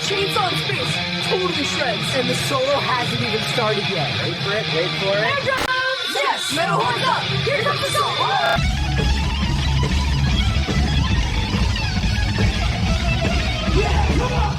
chainsaw in space, totally shreds. And the solo hasn't even started yet. Wait for it, wait for it. Air drums! Yes! Metal horns up! Here comes the solo! Yeah, come on!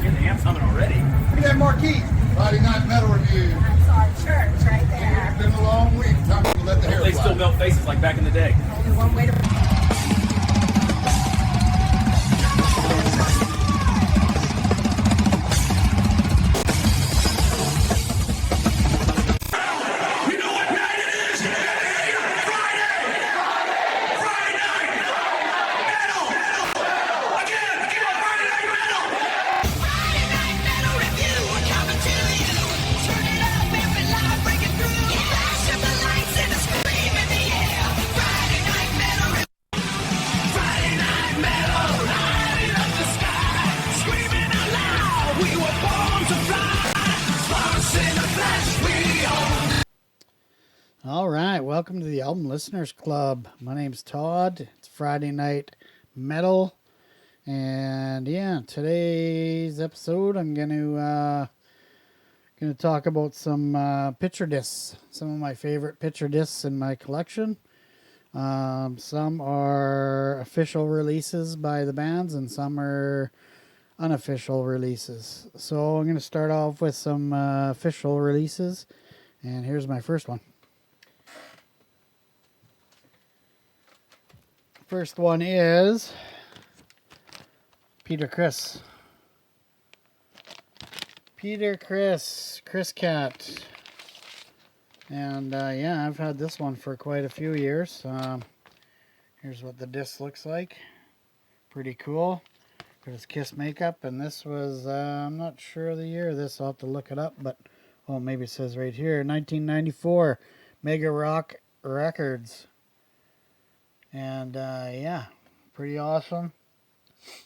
Get the amps humming already. Look at that marquee. Friday Night Metal Review. That's our church right there. It's been a long week. Time to let the hair They fly. still melt faces like back in the day. Only one way to... All right, welcome to the Album Listeners Club. My name's Todd. It's Friday Night Metal, and yeah, today's episode I'm gonna talk about some picture discs. Some of my favorite picture discs in my collection. Some are official releases by the bands, and some are unofficial releases. So I'm gonna start off with some official releases, and here's my first one. First one is Peter Criss. Chris Cat. And yeah, I've had this one for quite a few years. Here's what the disc looks like. Pretty cool. Got his Kiss makeup, and this was, I'm not sure of the year of this, I'll have to look it up, but, oh, maybe it says right here, 1994, Mega Rock Records. And yeah, pretty awesome.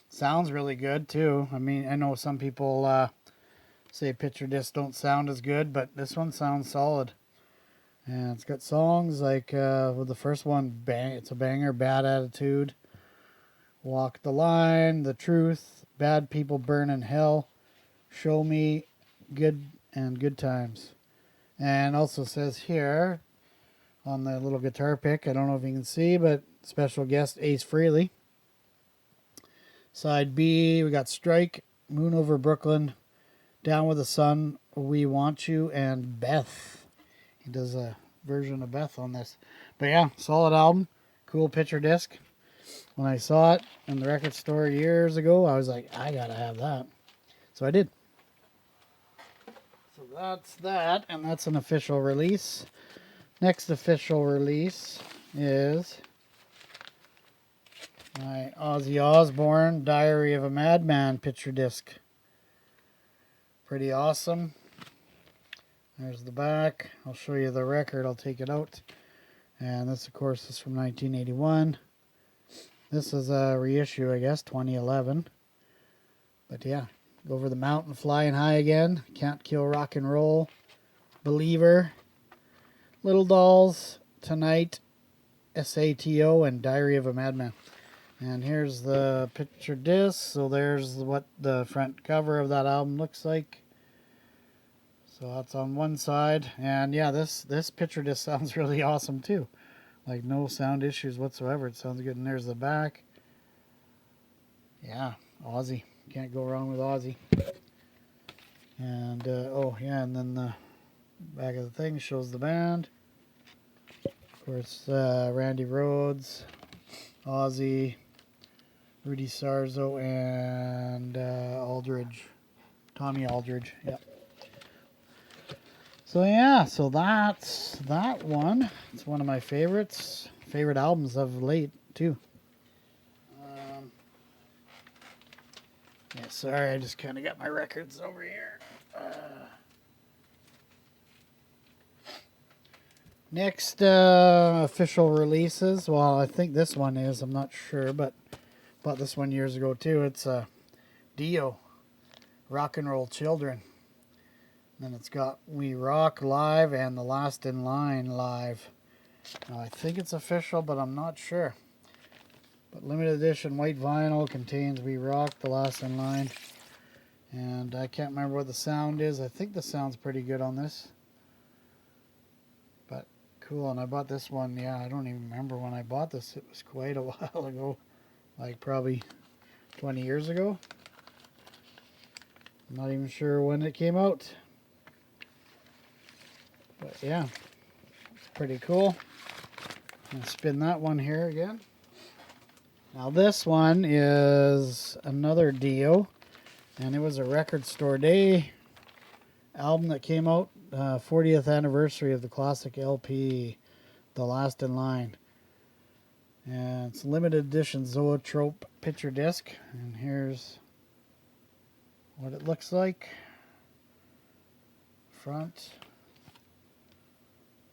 Sounds really good too. I mean, I know some people say picture discs don't sound as good, but this one sounds solid. And it's got songs like with the first one, it's a banger, Bad Attitude, Walk the Line, The Truth, Bad People Burn in Hell, Show Me, Good and Good Times. And also says here on the little guitar pick, I don't know if you can see, but special guest Ace Frehley. Side B, we got Strike, Moon Over Brooklyn, Down with the Sun, We Want You, and Beth. He does a version of Beth on this. But yeah, solid album. Cool picture disc. When I saw it in the record store years ago, I was like, I gotta have that. So I did. So that's that, and that's an official release. Next official release is my Ozzy Osbourne Diary of a Madman picture disc. Pretty awesome. There's the back. I'll show you the record. I'll take it out. And this, of course, is from 1981. This is a reissue, I guess, 2011. But yeah, Go Over the Mountain, Flying High Again, Can't Kill Rock and Roll, Believer, Little Dolls, Tonight, SATO, and Diary of a Madman. And here's the picture disc. So there's what the front cover of that album looks like. So that's on one side. And yeah, this picture disc sounds really awesome too. Like no sound issues whatsoever. It sounds good. And there's the back. Yeah, Ozzy. Can't go wrong with Ozzy. And oh yeah, and then the back of the thing shows the band. Of course, Randy Rhoads, Ozzy, Rudy Sarzo, and Aldridge. Tommy Aldridge, yep. So yeah, so that's that one. It's one of my favorite albums of late too. Yeah, sorry, I just kind of got my records over here. Next official releases. Well, I think this one is. I'm not sure, but bought this one years ago too. It's Dio, Rock and Roll Children. Then it's got We Rock Live and The Last in Line Live. Now, I think it's official, but I'm not sure. But limited edition white vinyl contains We Rock, The Last in Line. And I can't remember what the sound is. I think the sound's pretty good on this. But cool, and I bought this one. Yeah, I don't even remember when I bought this. It was quite a while ago. Like probably 20 years ago. I'm not even sure when it came out. But yeah, it's pretty cool. I'm going to spin that one here again. Now this one is another Dio. And it was a Record Store Day album that came out. 40th anniversary of the classic LP, The Last in Line. And it's a limited edition Zoetrope picture disc. And here's what it looks like. Front,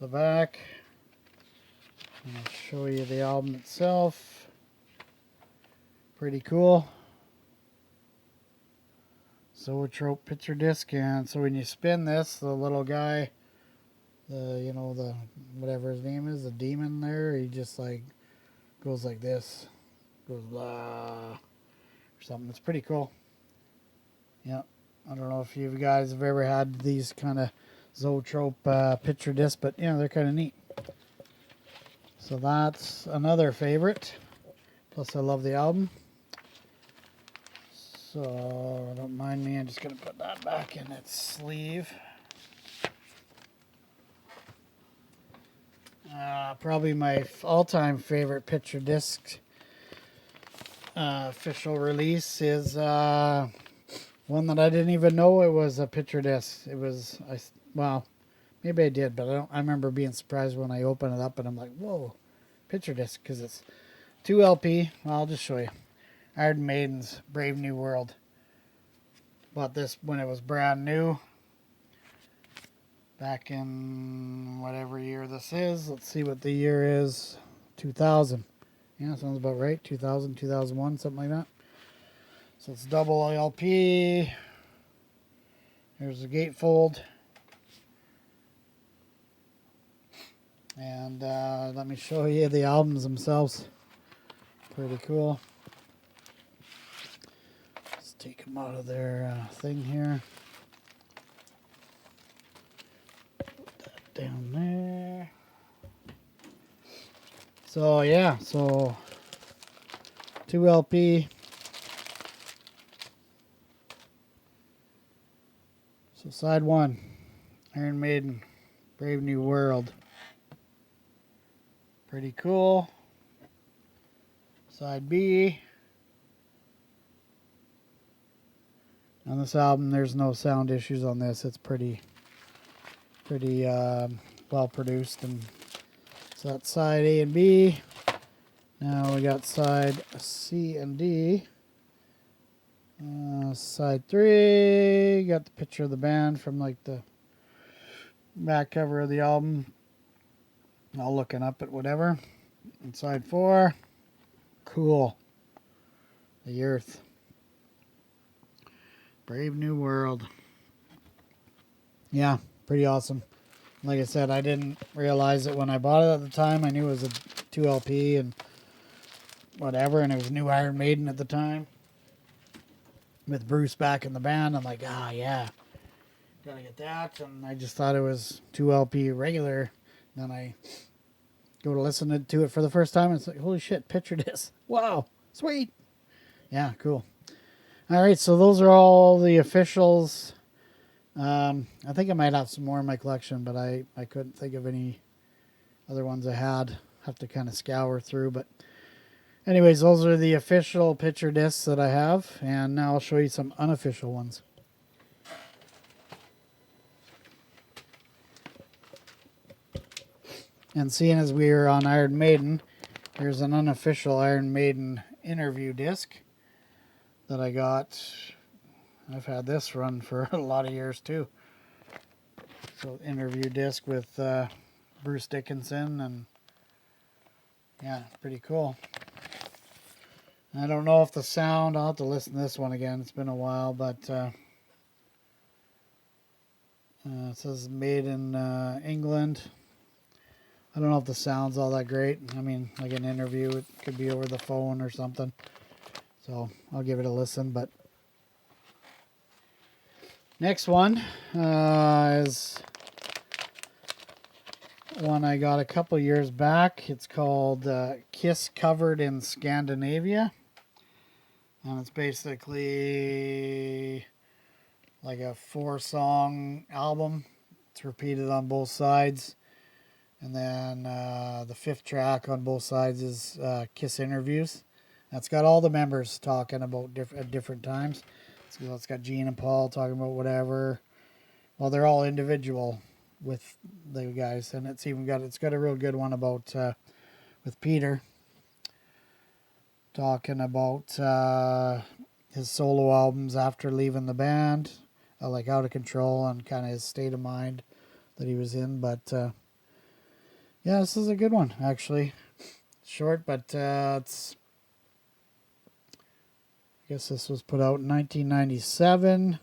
the back. And I'll show you the album itself. Pretty cool. Zoetrope picture disc. And so when you spin this, the little guy, the whatever his name is, the demon there, he just like goes like this, goes blah or something. It's pretty cool. Yeah, I don't know if you guys have ever had these kind of Zoetrope picture discs, but yeah, they're kind of neat. So that's another favorite. Plus I love the album. So don't mind me, I'm just gonna put that back in its sleeve. Probably my all-time favorite picture disc official release is one that I didn't even know it was a picture disc. It was, well, maybe I did, but I remember being surprised when I opened it up and I'm like, whoa, picture disc, because it's 2 LP. Well, I'll just show you. Iron Maiden's Brave New World. Bought this when it was brand new. Back in whatever year this is. Let's see what the year is. 2000. Yeah, sounds about right. 2000, 2001, something like that. So it's double LP. Here's the gatefold. And let me show you the albums themselves. Pretty cool. Let's take them out of their thing here. Put that down there. So yeah, so 2 LP. So side 1, Iron Maiden, Brave New World. Pretty cool. Side B. On this album, there's no sound issues on this. It's pretty well produced. And so that's side A and B. Now we got side C and D. Side 3, got the picture of the band from like the back cover of the album. All looking up at whatever. And side 4, cool. The Earth. Brave New World. Yeah, pretty awesome. Like I said, I didn't realize it when I bought it at the time. I knew it was a 2 LP and whatever, and it was new Iron Maiden at the time. With Bruce back in the band, I'm like, yeah, gotta get that. And I just thought it was 2 LP regular. Then I go to listen to it for the first time, and it's like, holy shit, picture disc. Wow, sweet. Yeah, cool. All right, so those are all the officials. I think I might have some more in my collection, but I couldn't think of any other ones I had. Have to kind of scour through, but anyways, those are the official picture discs that I have, and now I'll show you some unofficial ones. And seeing as we are on Iron Maiden, here's an unofficial Iron Maiden interview disc that I got. I've had this run for a lot of years too. So interview disc with Bruce Dickinson, and yeah, pretty cool. I don't know if the sound, I'll have to listen to this one again. It's been a while, but it says made in England. I don't know if the sound's all that great. I mean, like an interview, it could be over the phone or something. So I'll give it a listen. But next one is one I got a couple years back. It's called Kiss Covered in Scandinavia. And it's basically like a 4-song album. It's repeated on both sides. And then the 5th track on both sides is Kiss interviews. That's got all the members talking about at different times. So it's got Gene and Paul talking about whatever. Well, they're all individual with the guys, and it's got a real good one about with Peter talking about his solo albums after leaving the band, like Out of Control, and kind of his state of mind that he was in. But yeah, this is a good one actually. Short, but it's. I guess this was put out in 1997.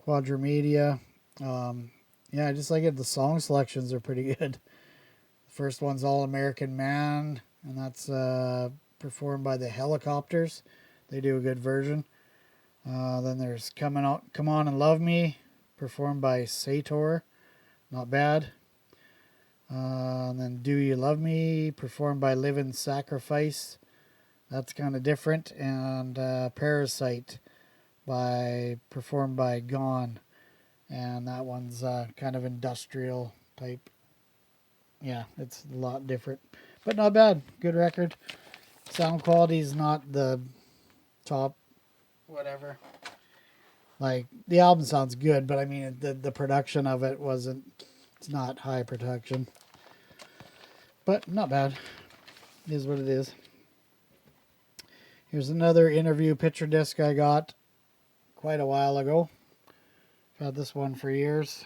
Quadromedia. Yeah, I just like it. The song selections are pretty good. The first one's All American Man, and that's performed by the Helicopters. They do a good version. Then there's Come On and Love Me, performed by Sator. Not bad. And then Do You Love Me, performed by Live and Sacrifice. That's kind of different. And Parasite, performed by Gone. And that one's kind of industrial type. Yeah, it's a lot different. But not bad. Good record. Sound quality's not the top whatever. Like, the album sounds good, but I mean, the production of it it's not high production. But not bad. It is what it is. Here's another interview picture disc I got quite a while ago. I've had this one for years.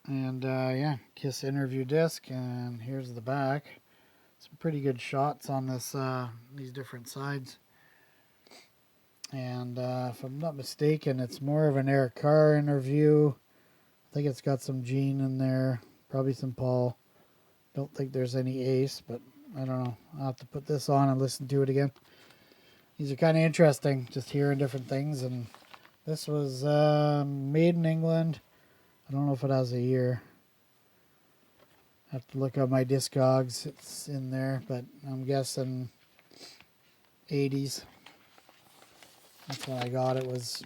And yeah, Kiss interview disc, and here's the back. Some pretty good shots on these different sides. And if I'm not mistaken, it's more of an Eric Carr interview. I think it's got some Gene in there, probably some Paul. Don't think there's any Ace, but I don't know. I'll have to put this on and listen to it again. These are kind of interesting, just hearing different things. And this was made in England. I don't know if it has a year. I have to look up my Discogs. It's in there, but I'm guessing 80s. That's when I got it. Was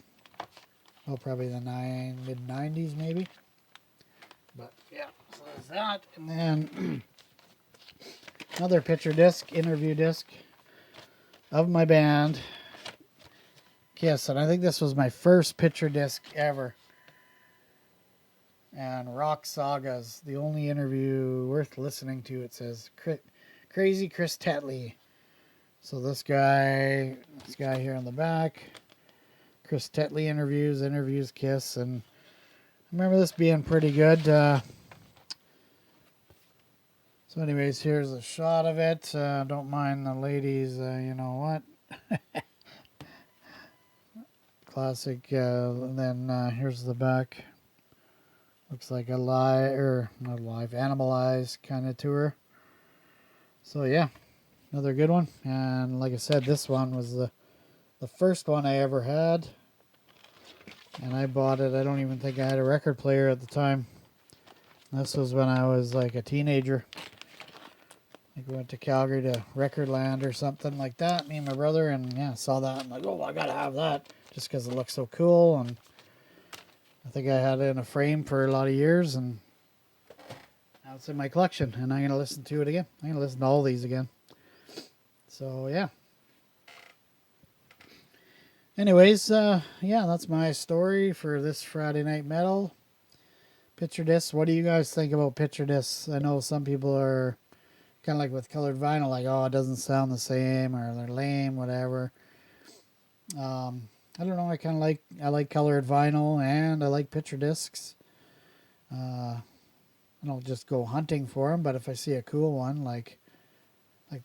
probably the mid-90s maybe. But yeah, so there's that. And then another picture disc, interview disc of my band Kiss, and I think this was my first picture disc ever. And Rock Saga's the only interview worth listening to. It says Crazy Chris Tetley. So this guy here in the back, Chris Tetley interviews Kiss, and I remember this being pretty good. So anyways, here's a shot of it. Don't mind the ladies, you know what. Classic. And then here's the back. Looks like a Animalized kind of tour. So yeah, another good one. And like I said, this one was the first one I ever had. And I bought it. I don't even think I had a record player at the time. This was when I was like a teenager. I think we went to Calgary to Recordland or something like that, me and my brother, and yeah, saw that. I'm like, oh, I gotta have that just because it looks so cool. And I think I had it in a frame for a lot of years, and now it's in my collection, and I'm going to listen to it again. I'm going to listen to all these again. So, yeah. Anyways, yeah, that's my story for this Friday Night Metal. Picture discs. What do you guys think about picture discs? I know some people are kind of like with colored vinyl, like, oh, it doesn't sound the same, or they're lame, whatever. I don't know. I like colored vinyl, and I like picture discs. I don't just go hunting for them, but if I see a cool one, like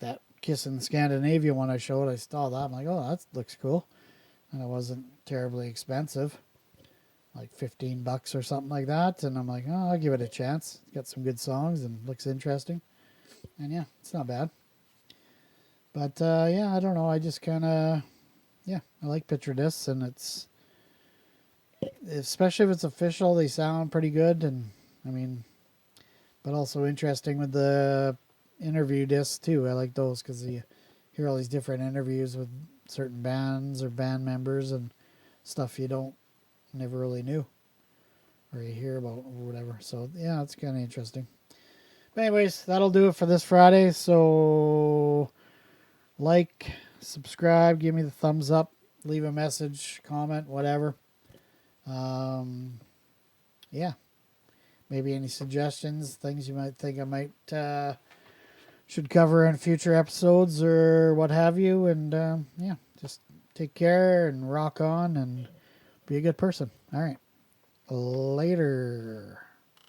that Kiss in Scandinavia one I showed, I saw that. I'm like, oh, that looks cool. And it wasn't terribly expensive. like $15 or something like that. And I'm like, oh, I'll give it a chance. It's got some good songs and looks interesting. And yeah, it's not bad. But yeah, I don't know. I just kind of, yeah, I like picture discs, and it's, especially if it's official, they sound pretty good. And I mean, but also interesting with the interview discs too. I like those because you hear all these different interviews with certain bands or band members and stuff you never really knew or you hear about or whatever. So yeah, it's kind of interesting. But anyways, that'll do it for this Friday. So like, subscribe, give me the thumbs up, leave a message, comment, whatever. Yeah. Maybe any suggestions, things you might think I might should cover in future episodes or what have you. And yeah, just take care and rock on and be a good person. All right. Later.